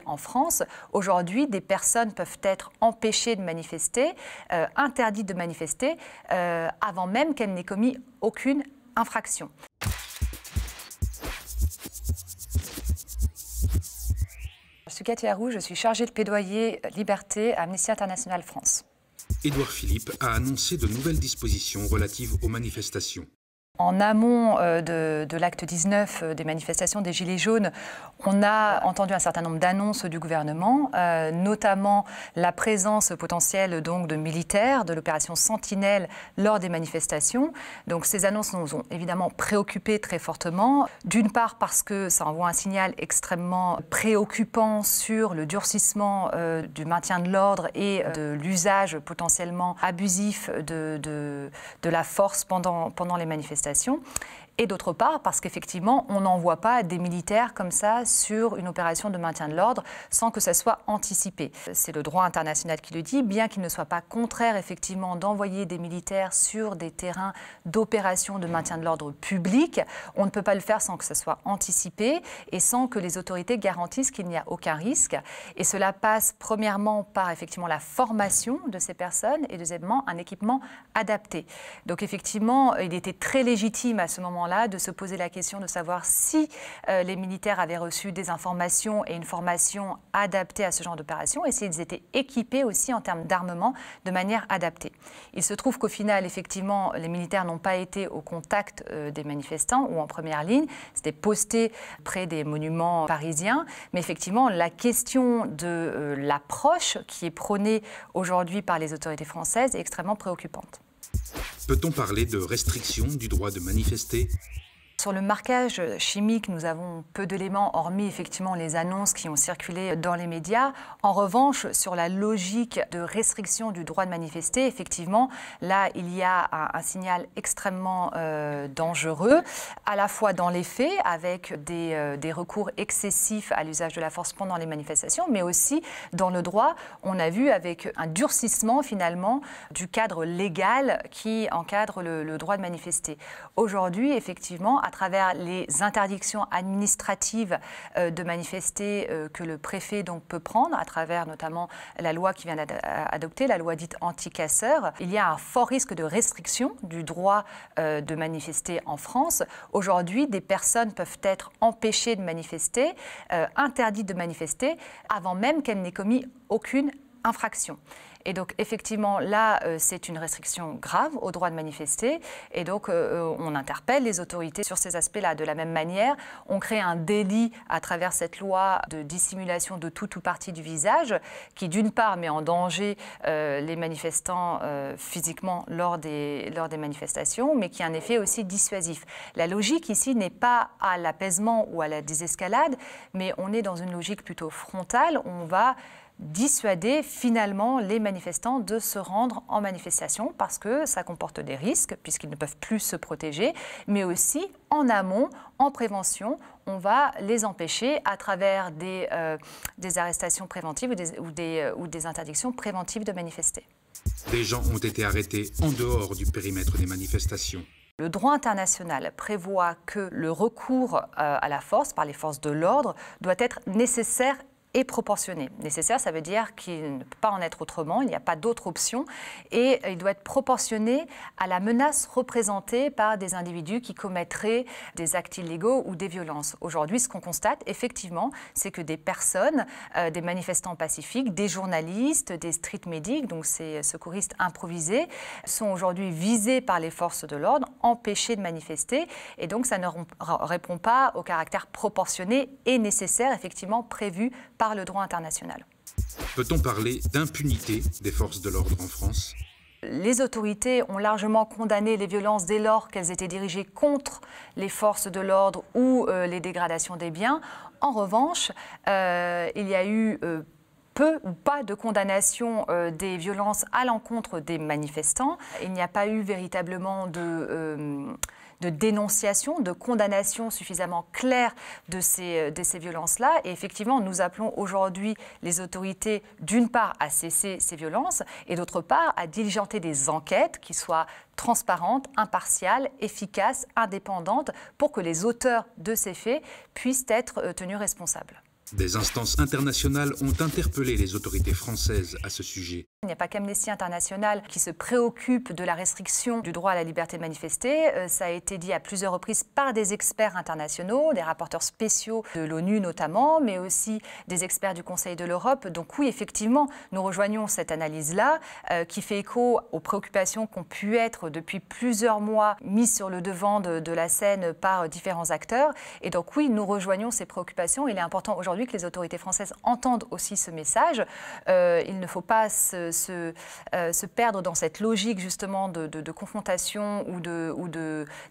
En France, aujourd'hui, des personnes peuvent être empêchées de manifester, interdites de manifester, avant même qu'elles n'aient commis aucune infraction. Je suis Katia Roux, je suis chargée de plaidoyer liberté à Amnesty International France. Édouard Philippe a annoncé de nouvelles dispositions relatives aux manifestations. En amont de l'acte 19 des manifestations des Gilets jaunes, on a entendu un certain nombre d'annonces du gouvernement, notamment la présence potentielle donc, de militaires de l'opération Sentinelle lors des manifestations. Donc ces annonces nous ont évidemment préoccupés très fortement. D'une part parce que ça envoie un signal extrêmement préoccupant sur le durcissement du maintien de l'ordre et de l'usage potentiellement abusif de la force pendant les manifestations. Et d'autre part, parce qu'effectivement, on n'envoie pas des militaires comme ça sur une opération de maintien de l'ordre sans que ça soit anticipé. C'est le droit international qui le dit, bien qu'il ne soit pas contraire effectivement d'envoyer des militaires sur des terrains d'opération de maintien de l'ordre public, on ne peut pas le faire sans que ça soit anticipé et sans que les autorités garantissent qu'il n'y a aucun risque. Et cela passe premièrement par effectivement la formation de ces personnes et deuxièmement un équipement adapté. Donc effectivement, il était très légitime à ce moment-là de se poser la question de savoir si les militaires avaient reçu des informations et une formation adaptée à ce genre d'opération et s'ils étaient équipés aussi en termes d'armement de manière adaptée. Il se trouve qu'au final, effectivement, les militaires n'ont pas été au contact des manifestants ou en première ligne. C'était posté près des monuments parisiens. Mais effectivement, la question de l'approche qui est prônée aujourd'hui par les autorités françaises est extrêmement préoccupante. Peut-on parler de restriction du droit de manifester ? Sur le marquage chimique, nous avons peu d'éléments, hormis effectivement les annonces qui ont circulé dans les médias. En revanche, sur la logique de restriction du droit de manifester, effectivement, là, il y a un signal extrêmement dangereux, à la fois dans les faits, avec des recours excessifs à l'usage de la force pendant les manifestations, mais aussi dans le droit, on a vu avec un durcissement finalement du cadre légal qui encadre le droit de manifester. Aujourd'hui, effectivement, à travers les interdictions administratives de manifester que le préfet donc, peut prendre, à travers notamment la loi qui vient d'adopter, la loi dite anti-casseurs, il y a un fort risque de restriction du droit de manifester en France. Aujourd'hui, des personnes peuvent être empêchées de manifester, interdites de manifester, avant même qu'elles n'aient commis aucune infraction. Et donc, effectivement, là, c'est une restriction grave au droit de manifester. Et donc, on interpelle les autorités sur ces aspects-là. De la même manière, on crée un délit à travers cette loi de dissimulation de tout ou partie du visage qui, d'une part, met en danger les manifestants physiquement lors des manifestations, mais qui a un effet aussi dissuasif. La logique ici n'est pas à l'apaisement ou à la désescalade, mais on est dans une logique plutôt frontale. On va dissuader finalement les manifestants de se rendre en manifestation parce que ça comporte des risques puisqu'ils ne peuvent plus se protéger, mais aussi en amont, en prévention, on va les empêcher à travers des arrestations préventives ou des interdictions préventives de manifester. Des gens ont été arrêtés en dehors du périmètre des manifestations. Le droit international prévoit que le recours à la force par les forces de l'ordre doit être nécessaire et proportionné. Nécessaire, ça veut dire qu'il ne peut pas en être autrement, il n'y a pas d'autre option et il doit être proportionné à la menace représentée par des individus qui commettraient des actes illégaux ou des violences. Aujourd'hui, ce qu'on constate, effectivement, c'est que des personnes, des manifestants pacifiques, des journalistes, des street medics, donc ces secouristes improvisés, sont aujourd'hui visés par les forces de l'ordre, empêchés de manifester et donc ça ne répond pas au caractère proportionné et nécessaire, effectivement, prévu par le droit international. Peut-on parler d'impunité des forces de l'ordre en France ? Les autorités ont largement condamné les violences dès lors qu'elles étaient dirigées contre les forces de l'ordre ou les dégradations des biens. En revanche, il y a eu peu ou pas de condamnation des violences à l'encontre des manifestants. Il n'y a pas eu véritablement de dénonciation, de condamnation suffisamment claire de ces violences-là. Et effectivement, nous appelons aujourd'hui les autorités, d'une part, à cesser ces violences et d'autre part, à diligenter des enquêtes qui soient transparentes, impartiales, efficaces, indépendantes, pour que les auteurs de ces faits puissent être tenus responsables. Des instances internationales ont interpellé les autorités françaises à ce sujet. Il n'y a pas qu'Amnesty International qui se préoccupe de la restriction du droit à la liberté de manifester. Ça a été dit à plusieurs reprises par des experts internationaux, des rapporteurs spéciaux de l'ONU notamment, mais aussi des experts du Conseil de l'Europe. Donc oui, effectivement, nous rejoignons cette analyse-là qui fait écho aux préoccupations qui ont pu être depuis plusieurs mois mises sur le devant de la scène par différents acteurs. Et donc oui, nous rejoignons ces préoccupations. Il est important aujourd'hui que les autorités françaises entendent aussi ce message. Il ne faut pas se perdre dans cette logique justement de confrontation ou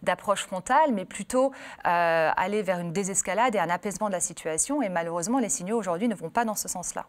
d'approche frontale, mais plutôt aller vers une désescalade et un apaisement de la situation. Et malheureusement, les signaux aujourd'hui ne vont pas dans ce sens-là.